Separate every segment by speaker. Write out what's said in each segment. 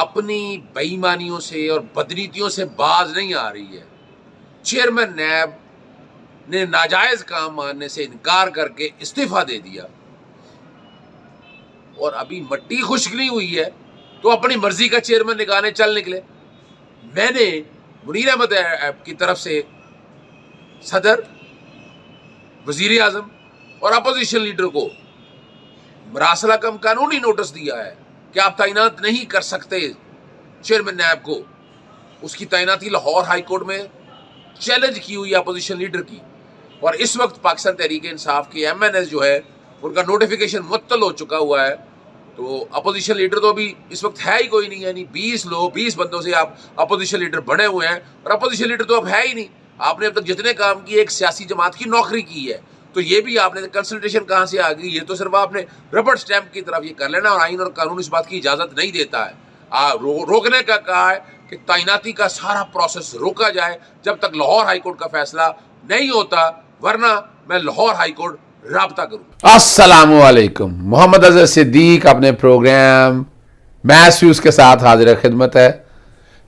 Speaker 1: अपनी बेईमानियों से और बदनीतियों से बाज नहीं आ रही है। चेयरमैन नैब ने नाजायज़ काम मानने से इनकार करके इस्तीफ़ा दे दिया और अभी मट्टी खुश्क नहीं हुई है तो अपनी मर्जी का चेयरमैन निकालने चल निकले। मैंने मुनीर अहमद की तरफ से सदर, वज़ीर आज़म और अपोजिशन लीडर को मरासला कम कानूनी नोटिस दिया है कि आप तैनात नहीं कर सकते चेयरमैन नैब को। उसकी तैनाती लाहौर हाई कोर्ट में चैलेंज की हुई अपोजिशन लीडर की, और इस वक्त पाकिस्तान तहरीक इंसाफ की MNS जो है उनका नोटिफिकेशन मुअत्तल हो चुका हुआ है। तो अपोजिशन लीडर तो अभी इस वक्त है ही कोई नहीं, यानी 20 बंदों से आप अपोजिशन लीडर बने हुए हैं और अपोजिशन लीडर तो अब है ही नहीं। आपने अब तक जितने काम किए एक सियासी जमात की नौकरी की है, तो ये भी आपने कंसल्टेशन कहाँ से आ गई? ये तो सिर्फ आपने रबड़ स्टैंप की तरफ ये कर लेना, और आइन और कानून इस बात की इजाज़त नहीं देता है। रोकने का कहा है कि तैनाती का सारा प्रोसेस रोका जाए जब तक लाहौर हाई कोर्ट का फैसला नहीं होता, वरना मैं लाहौर हाई कोर्ट राब्ता करूँ।
Speaker 2: अस्सलामु अलैकुम। मोहम्मद अजहर सिद्दीक अपने प्रोग्राम मैच व्यूज के साथ हाजिर खिदमत है।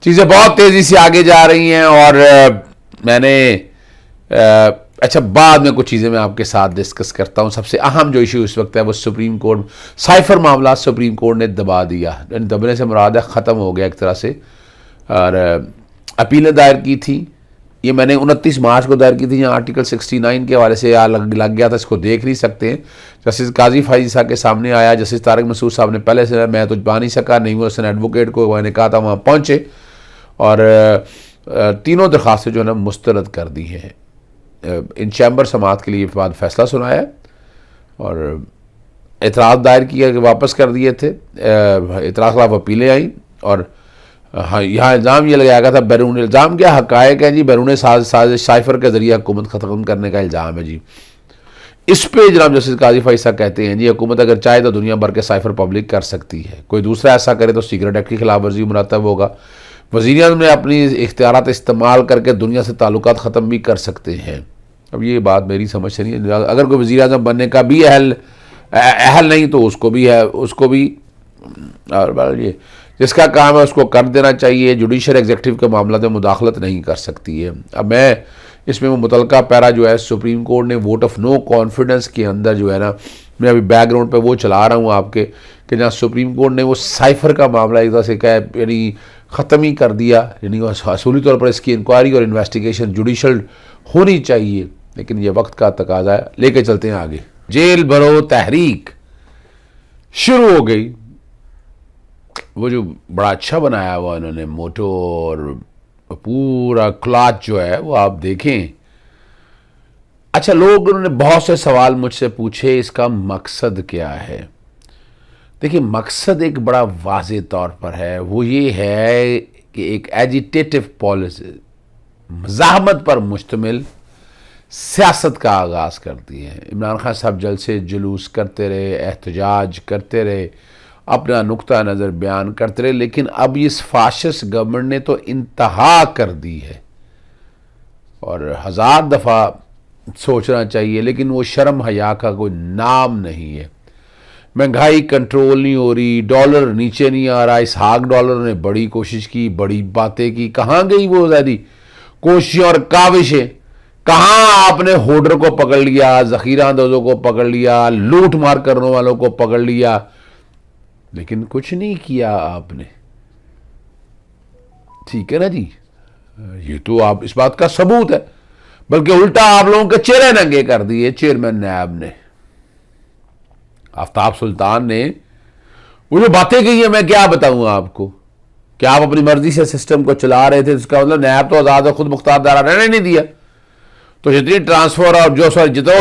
Speaker 2: चीज़ें बहुत तेज़ी से आगे जा रही हैं और मैंने अच्छा बाद में कुछ चीज़ें मैं आपके साथ डिस्कस करता हूं। सबसे अहम जो इशू इस वक्त है वो सुप्रीम कोर्ट साइफर मामला सुप्रीम कोर्ट ने दबा दिया। दबने से मुराद है ख़त्म हो गया एक तरह से, और अपीलें दायर की थी। ये मैंने 29 मार्च को दायर की थी। यहाँ आर्टिकल 69 के हवाले से लग गया था, इसको देख नहीं सकते हैं। जस्टिस काजी फाइजी साहब के सामने आया, जस्टिस तारिक मसूद साहब ने पहले से, मैं तो जा नहीं सका, नहीं वो उसने एडवोकेट को मैंने कहा था वहाँ पहुँचे, और तीनों दरख्वास्तें जो है ना मुस्तरद कर दी हैं। इन चैम्बर समाअत के लिए बाद फैसला सुनाया और एतराज़ दायर किया कि वापस कर दिए थे। एतराज़ खिलाफ अपीलें आई और हाँ, यहाँ इल्ज़ाम ये लगाया गया था, बैरून इल्ज़ाम क्या हक़ाइक़ है जी, बैरून साजिश साइफर के ज़रिए हुकूमत ख़त्म करने का इल्ज़ाम है जी। इस पे जनाब जस्टिस काजी फाइज साहब कहते हैं जी हुकूमत अगर चाहे तो दुनिया भर के साइफर पब्लिक कर सकती है, कोई दूसरा ऐसा करे तो सीक्रेट एक्ट की खिलाफ वर्जी मुरतब होगा। वज़ीर आज़म ने अपनी इख्तियारात इस्तेमाल करके दुनिया से ताल्लुकात ख़त्म भी कर सकते हैं। अब ये बात मेरी समझ से नहीं है, अगर कोई वज़ीर आज़म बनने का भी अहल नहीं तो उसको भी है, उसको भी और ये जिसका काम है उसको कर देना चाहिए। जुडिशल एग्जीक्यूटिव के मामला में मुदाखलत नहीं कर सकती है। अब मैं इसमें वो मुतलका पैरा जो है सुप्रीम कोर्ट ने वोट ऑफ नो कॉन्फिडेंस के अंदर जो है ना, मैं अभी बैकग्राउंड पे वो चला रहा हूँ आपके, कि जहाँ सुप्रीम कोर्ट ने वो साइफर का मामला एक तरह से क्या यानी ख़त्म ही कर दिया, यानी असूली तौर पर इसकी इंक्वायरी और इन्वेस्टिगेशन जुडिशल होनी चाहिए, लेकिन ये वक्त का तकाजा है। लेके चलते हैं आगे। जेल भरो तहरीक शुरू हो गई। वो जो बड़ा अच्छा बनाया हुआ इन्होंने मोटो और पूरा क्लॉथ जो है वो आप देखें। अच्छा, लोगों ने बहुत से सवाल मुझसे पूछे, इसका मकसद क्या है? देखिए, मकसद एक बड़ा वाज़ेह तौर पर है, वो ये है कि एक एजिटेटिव पॉलिसी, मज़ाहमत पर मुश्तमिल सियासत का आगाज़ करती है। इमरान खान साहब जलसे जुलूस करते रहे, एहतजाज करते रहे, अपना नुक्ता नज़र बयान करते रहे, लेकिन अब इस फाशिस्ट गवर्नमेंट ने तो इंतहा कर दी है। और 1000 दफ़ा सोचना चाहिए, लेकिन वो शर्म हया का कोई नाम नहीं है। महंगाई कंट्रोल नहीं हो रही, डॉलर नीचे नहीं आ रहा। इसहाक डॉलर ने बड़ी कोशिश की, बड़ी बातें की, कहाँ गई वो ज़्यादा कोशिशें और काविशें? कहाँ आपने होल्डर को पकड़ लिया, ज़ख़ीरा अंदाज़ों को पकड़ लिया, लूट मार करने वालों को पकड़ लिया, लेकिन कुछ नहीं किया आपने। ठीक है ना जी, ये तो आप इस बात का सबूत है। बल्कि उल्टा आप लोगों के चेहरे नंगे कर दिए चेयरमैन नैब ने। आफ्ताब सुल्तान ने वो जो बातें कही है, मैं क्या बताऊं आपको, कि आप अपनी मर्जी से सिस्टम को चला रहे थे, इसका मतलब नैब तो आज़ाद और खुद मुख्तार दारा रहने नहीं दिया। तो जितनी ट्रांसफर और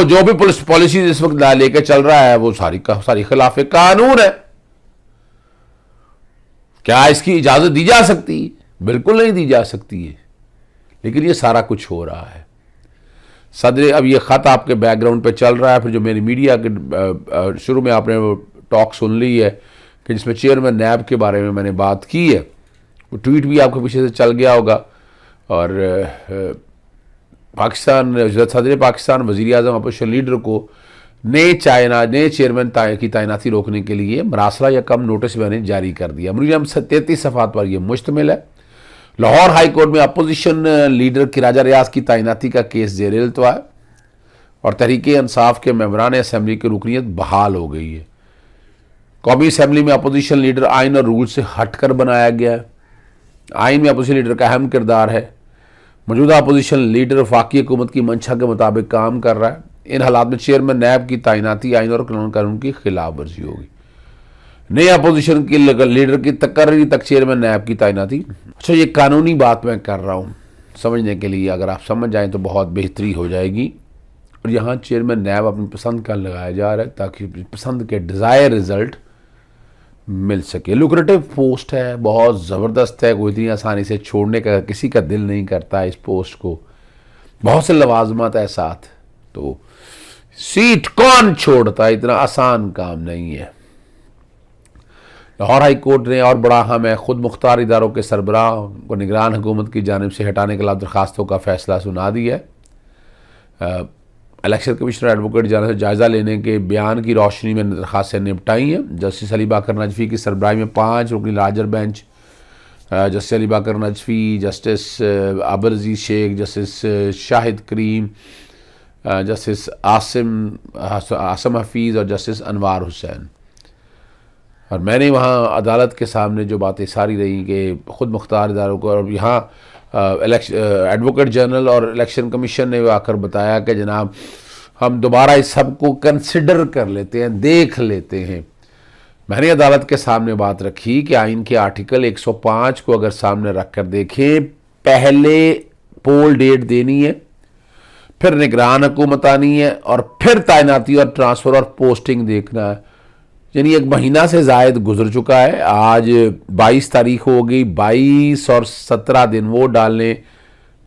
Speaker 2: जो भी पुलिस पॉलिसी इस वक्त लेके चल रहा है वो सारी खिलाफ कानून है। क्या इसकी इजाज़त दी जा सकती है? बिल्कुल नहीं दी जा सकती है, लेकिन ये सारा कुछ हो रहा है। सदर, अब ये ख़त आपके बैकग्राउंड पे चल रहा है, फिर जो मेरी मीडिया के शुरू में आपने वो टॉक सुन ली है कि जिसमें चेयरमैन नैब के बारे में मैंने बात की है, वो ट्वीट भी आपके पीछे से चल गया होगा। और पाकिस्तान सदर पाकिस्तान वज़ीर आज़म अपोजिशन लीडर को नए चेयरमैन की तैनाती रोकने के लिए मरासला या कम नोटिस मैंने जारी कर दिया। मुनीर अहमद 33 सफ़ात पर यह मुश्तमिल है। लाहौर हाई कोर्ट में अपोजिशन लीडर किराजा रियाज की तैनाती का केस जेर इल्तवा है और तहरीक इंसाफ के मेंबरान असम्बली की रुकनीत बहाल हो गई है। कौमी असम्बली में अपोजिशन लीडर आइन और रूल से हटकर बनाया गया है। आइन में अपोजिशन लीडर का अहम किरदार है। मौजूदा अपोजिशन लीडर वफाकी हुकूमत की मंशा के मुताबिक काम कर रहा है। इन हालात में चेयरमैन नैब की तैनाती आइन और कानून की खिलाफ वर्जी होगी। नए अपोजिशन के लीडर की तकर्री तक चेयरमैन नैब की तैनाती। अच्छा, ये कानूनी बात मैं कर रहा हूँ समझने के लिए, अगर आप समझ जाएं तो बहुत बेहतरी हो जाएगी। और यहाँ चेयरमैन नैब अपनी पसंद का लगाया जा रहा है ताकि पसंद के डिज़ायर रिजल्ट मिल सके। लुक्रेटिव पोस्ट है, बहुत ज़बरदस्त है, कोई इतनी आसानी से छोड़ने का किसी का दिल नहीं करता इस पोस्ट को। बहुत से लवाजमत है साथ, तो सीट कौन छोड़ता है, इतना आसान काम नहीं है। लाहौर हाई कोर्ट ने और बड़ा अहम है, खुद मुख्तार इदारों के सरबराह को निगरान हुकूमत की जानिब से हटाने के खिलाफ दरखास्तों का फैसला सुना दिया है। इलेक्शन कमिश्नर एडवोकेट जनरल से जायज़ा लेने के बयान की रोशनी में दरखास्तें निपटाई हैं। जस्टिस अली बाकर नजफी की सरबराही में 5 रुकनी लार्जर बेंच, जस्टिस अली बाकर नजफी, जस्टिस आबिर अजीज शेख, जस्टिस शाहिद करीम, जस्टिस आसम हफीज़ और जस्टिस अनवार हुसैन। और मैंने वहाँ अदालत के सामने जो बातें सारी रही कि खुद मुख्तार इदारों को, और यहाँ एडवोकेट जनरल और इलेक्शन कमीशन ने आकर बताया कि जनाब हम दोबारा इस सब को कंसिडर कर लेते हैं, देख लेते हैं। मैंने अदालत के सामने बात रखी कि आइन के आर्टिकल 105 को अगर सामने रख कर देखें, पहले पोल डेट देनी है, फिर निगरान हुकूमत आनी है और फिर तैनाती और ट्रांसफ़र और पोस्टिंग देखना है। यानी 1 महीना से ज़ायद गुजर चुका है। आज 22 तारीख हो गई, 22 और 17 दिन वो डालने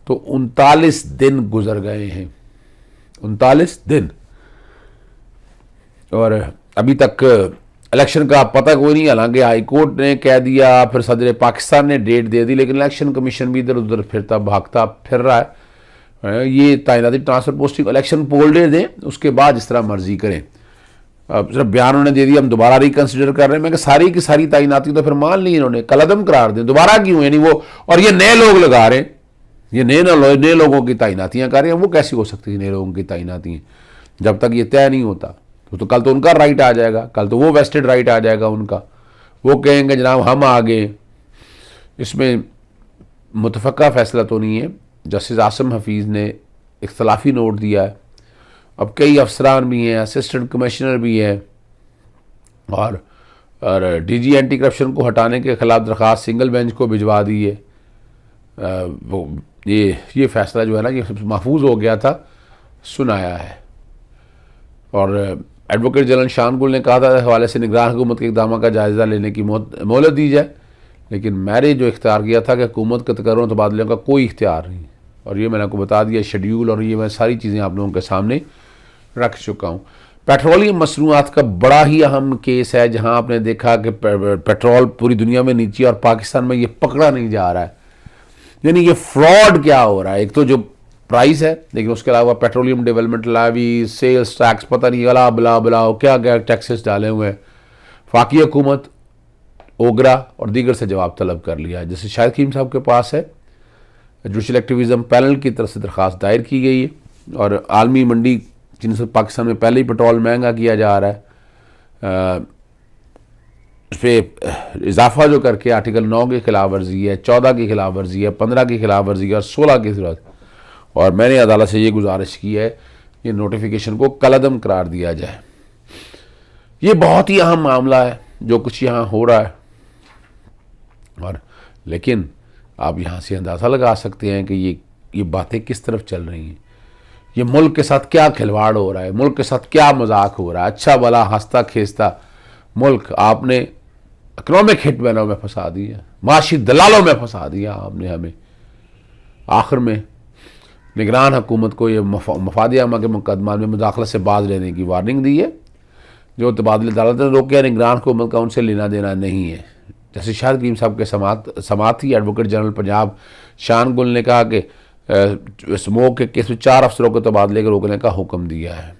Speaker 2: तो 39 दिन गुजर गए हैं, 39 दिन। और अभी तक इलेक्शन का पता कोई नहीं। हालांकि हाई कोर्ट ने कह दिया, फिर सदर पाकिस्तान ने डेट दे दी, लेकिन इलेक्शन कमीशन भी इधर उधर फिरता भागता फिर रहा है। ये तैनाती ट्रांसफर पोस्टिंग इलेक्शन पोल डेट दें, उसके बाद जिस तरह मर्जी करें। सिर्फ बयान उन्होंने दे दिया हम दोबारा रिकंसिडर कर रहे हैं। मैं सारी की सारी तैनाती तो फिर मान ली इन्होंने, कलअदम करार दें, दोबारा क्यों? यानी वो, और ये नए लोग लगा रहे हैं, ये नए लोगों की तैनातियाँ कर रहे हैं। वो कैसी हो सकती है नए लोगों की तैनाती जब तक ये तय नहीं होता? तो कल तो उनका राइट आ जाएगा, कल तो वो वेस्टेड राइट आ जाएगा उनका। वो कहेंगे जनाब हम आगे। इसमें मुतफ़क्का फैसला तो नहीं है। जस्टिस आसम हफीज़ ने इख्तलाफी नोट दिया है। अब कई अफसरान भी हैं, असिस्टेंट कमिश्नर भी हैं, और डीजी एंटी करप्शन को हटाने के खिलाफ दरख्वास्त सिंगल बेंच को भिजवा दी है। वो ये फैसला जो है ना, ये महफूज हो गया था, सुनाया है। और एडवोकेट जनरल शानगुल ने कहा था हवाले से निगरान हुकूमत के इक़दाम का जायज़ा लेने की मोहलत दी जाए, लेकिन मैंने जो इख्तियार किया था कि हुकूमत के तकर्रों और तबादलों का कोई इख्तियार नहीं। और ये मैंने आपको बता दिया शेड्यूल, और ये मैं सारी चीज़ें आप लोगों के सामने रख चुका हूँ। पेट्रोलियम मसनूआत का बड़ा ही अहम केस है, जहाँ आपने देखा कि पेट्रोल पूरी दुनिया में नीचे और पाकिस्तान में ये पकड़ा नहीं जा रहा है। यानी ये फ्रॉड क्या हो रहा है? एक तो जो प्राइस है, लेकिन उसके अलावा पेट्रोलियम डेवलपमेंट लावी, सेल्स टैक्स, पता नहीं अला बला बलाओ क्या क्या टैक्सेस डाले हुए हैं। वफाकी हुकूमत ओगरा और दीगर से जवाब तलब कर लिया है। जैसे शाहिद खीम साहब के पास है, जुडिशल एक्टिविज़म पैनल की तरफ से दरख्वास्त दायर की गई है। और आलमी मंडी जिनसे पाकिस्तान में पहले ही पेट्रोल महंगा किया जा रहा है, उस पर इजाफा जो करके आर्टिकल 9 की खिलाफ वर्जी है, 14 की खिलाफ वर्जी है, 15 की खिलाफ वर्जी है और 16 की खिलाफ। और मैंने अदालत से ये गुजारिश की है ये नोटिफिकेशन को कलअदम करार दिया जाए। ये बहुत ही अहम मामला है जो कुछ यहाँ हो रहा है। और लेकिन आप यहाँ से अंदाज़ा लगा सकते हैं कि ये बातें किस तरफ चल रही हैं। ये मुल्क के साथ क्या खिलवाड़ हो रहा है, मुल्क के साथ क्या मजाक हो रहा है। अच्छा भला हंसता खेसता मुल्क आपने इकनॉमिक हिटमैनों में फंसा दिया, माशी दलालों में फंसा दिया आपने हमें। आखिर में निगरान हुकूमत को ये मफाद आमा के मुकदमा में मुदाखलत से बाज लेने की वार्निंग दी है। जो तबादले अदालत ने रोके, निगरान हुकूमत का उनसे लेना देना नहीं है। जैसे शाहिद करीम साहब के समाती एडवोकेट जनरल पंजाब शानगुल ने कहा कि स्मोक के केस में 4 अफसरों को तबादले के रोकने का हुक्म दिया है।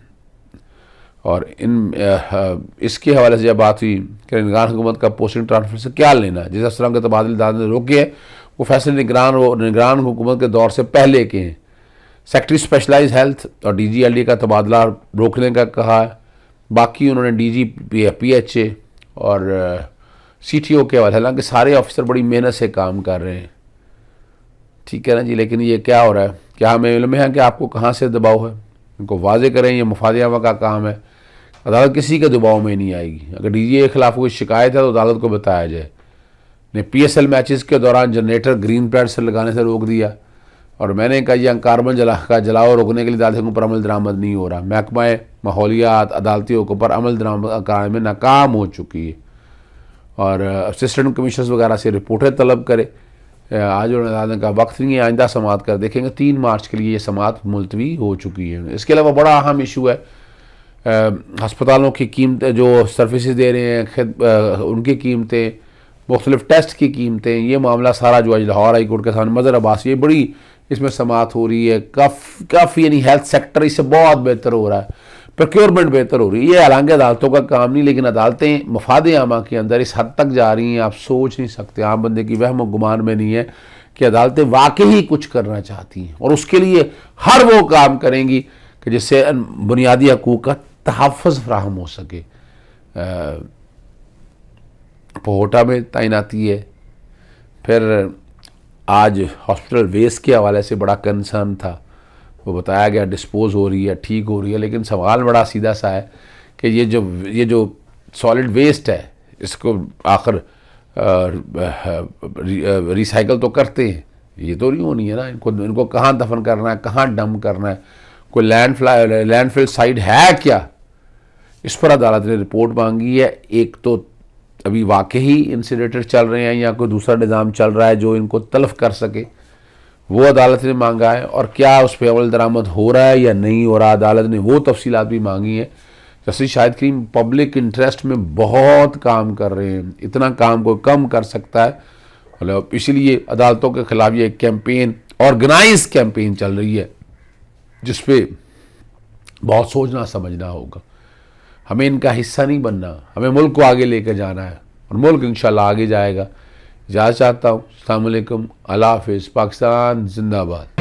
Speaker 2: और इसके हवाले से जब बात हुई कि निगरान हुकूमत का पोस्टिंग ट्रांसफर से क्या लेना, जिस अफसरों के तबादले अदालत ने रोके हैं वो फैसले निगरान हुकूमत के दौर से पहले के हैं। सेक्रेटरी स्पेशलाइज हेल्थ और DG-LD का तबादला रोकने का कहा है। बाकी उन्होंने DG PHA और CTO के हवाले, हालांकि सारे ऑफिसर बड़ी मेहनत से काम कर रहे हैं, ठीक है ना जी, लेकिन ये क्या हो रहा है, क्या हमें इल्म है कि आपको कहाँ से दबाव है? इनको वाजे करें, ये मुफाद आमा का काम है। अदालत किसी के दबाव में नहीं आएगी। अगर DG के खिलाफ कोई शिकायत है तो अदालत को बताया जाए। ने PSL मैचेस के दौरान जनरेटर ग्रीन पैड से लगाने से रोक दिया, और मैंने कहा यह कार्बन जलाओ रोकने के लिए अदालत के ऊपर अमल दरामद नहीं हो रहा। महकमा माहौलियात अदालती हुक्म पर अमल दरामद कराने में नाकाम हो चुकी है, और असिस्टेंट कमिश्नर वगैरह से रिपोर्टें तलब करे। आज उन्होंने अदालत का वक्त नहीं है, आइंदा समाअत कर देखेंगे। 3 मार्च के लिए ये समाअत मुलतवी हो चुकी है। इसके अलावा बड़ा अहम इशू है हस्पतालों की कीमतें, जो सर्विसेज दे रहे हैं उनकी कीमतें, मुख्तलिफ टेस्ट की कीमतें, ये मामला सारा जो आज लाहौर हाई कोर्ट के सामने मज़र अब्बास, ये बड़ी इसमें समाअत हो रही है। काफ़ी यानी हेल्थ सेक्टर इससे बहुत बेहतर हो रहा है, प्रोक्योरमेंट बेहतर हो रही है। ये हालांकि अदालतों का काम नहीं, लेकिन अदालतें मफाद आमा के अंदर इस हद तक जा रही हैं, आप सोच नहीं सकते। आम बंदे की वहम गुमान में नहीं है कि अदालतें वाकई कुछ करना चाहती हैं, और उसके लिए हर वो काम करेंगी कि जिससे बुनियादी हकूक़ का तहफ़्फ़ुज़ फराहम हो सके। पोहटा में तैनाती है। फिर आज हॉस्पिटल वेस्ट के हवाले से बड़ा कंसर्न था, वो बताया गया डिस्पोज हो रही है, ठीक हो रही है, लेकिन सवाल बड़ा सीधा सा है कि ये जो सॉलिड वेस्ट है इसको आखिर रिसाइकल तो करते हैं, ये तो नहीं होनी है ना। इनको कहाँ दफन करना है, कहाँ डंप करना है, कोई लैंडफिल साइट है क्या? इस पर अदालत ने रिपोर्ट मांगी है। एक तो अभी वाकई इंसिनरेटर चल रहे हैं या कोई दूसरा निज़ाम चल रहा है जो इनको तलफ कर सके, वो अदालत ने मांगा है, और क्या उस पर अमल दरामद हो रहा है या नहीं हो रहा, अदालत ने वो तफसीलात भी मांगी हैं। जस्टिस शाहिद करीम पब्लिक इंटरेस्ट में बहुत काम कर रहे हैं, इतना काम कोई कम कर सकता है। मतलब इसीलिए अदालतों के खिलाफ ये कैंपेन, ऑर्गेनाइज कैंपेन चल रही है, जिस पे बहुत सोचना समझना होगा। हमें इनका हिस्सा नहीं बनना, हमें मुल्क को आगे लेकर जाना है, और मुल्क इंशाल्लाह आगे जाएगा। इजाज़त चाहता हूँ। अस्सलाम वालेकुम, अल्लाह हाफ़िज़, पाकिस्तान जिंदाबाद।